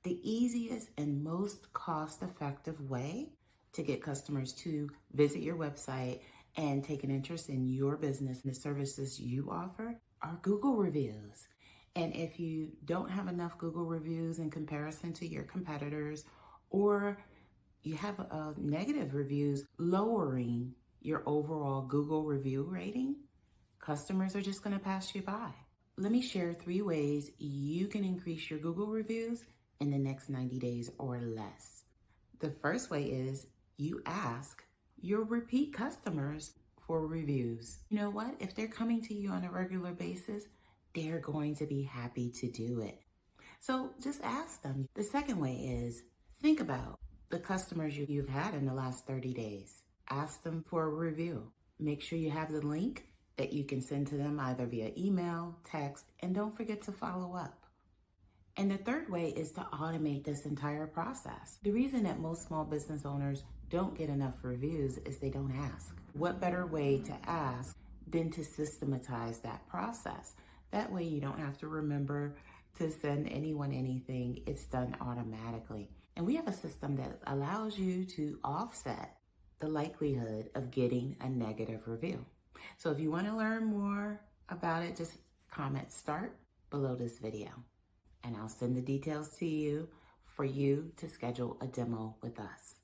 The easiest and most cost-effective way to get customers to visit your website and take an interest in your business and the services you offer are Google reviews. And if you don't have enough Google reviews in comparison to your competitors, or you have negative reviews, lowering your overall Google review rating, customers are just going to pass you by. Let me share 3 ways you can increase your Google reviews in the next 90 days or less. The first way is you ask your repeat customers for reviews. You know what? If they're coming to you on a regular basis, they're going to be happy to do it. So just ask them. The second way is think about the customers you've had in the last 30 days. Ask them for a review. Make sure you have the link that you can send to them either via email, text, and don't forget to follow up. And the third way is to automate this entire process. The reason that most small business owners don't get enough reviews is they don't ask. What better way to ask than to systematize that process? That way you don't have to remember to send anyone anything. It's done automatically. And we have a system that allows you to offset the likelihood of getting a negative review. So if you want to learn more about it, just comment start below this video, and I'll send the details to you for you to schedule a demo with us.